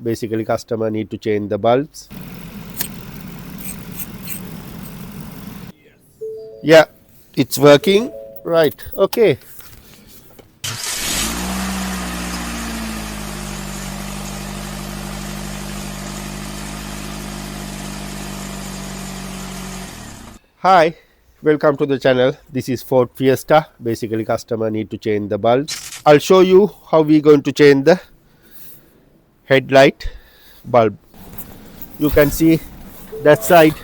Basically customer need to change the bulbs. Yeah, it's working. Right, okay. Hi, welcome to the channel. This is Ford Fiesta. Basically customer need to change the bulbs. I'll show you how we going to change the headlight bulb. You can see that side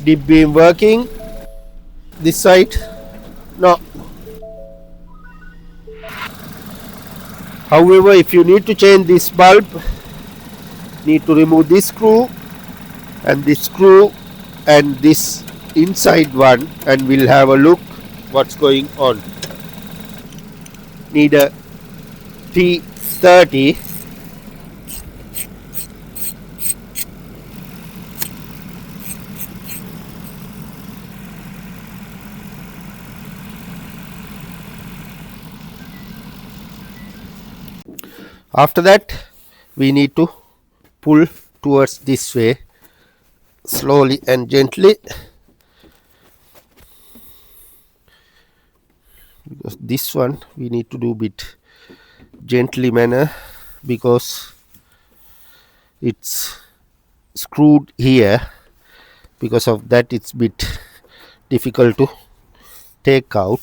dip beam working, this side no. However, if you need to change this bulb, need to remove this screw and this screw and this inside one, and we'll have a look what's going on. Need a T30. After that, we need to pull towards this way, slowly and gently, because this one we need to do bit gently manner because it's screwed here. Because of that, it's bit difficult to take out.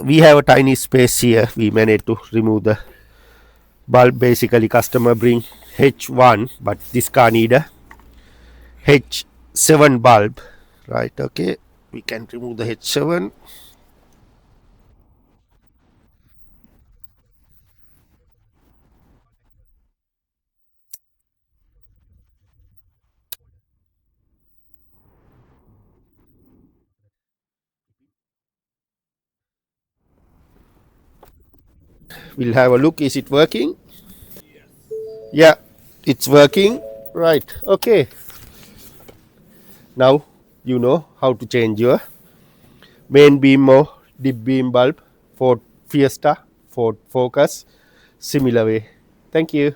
We have a tiny space here. We managed to remove the bulb. Basically customer bring H1, but this car need a H7 bulb, right? Okay, we can remove the H7. We'll have a look. Is it working? Yeah, it's working. Right, okay. Now you know how to change your main beam or dip beam bulb. Ford Fiesta, Ford Focus, similar way. Thank you.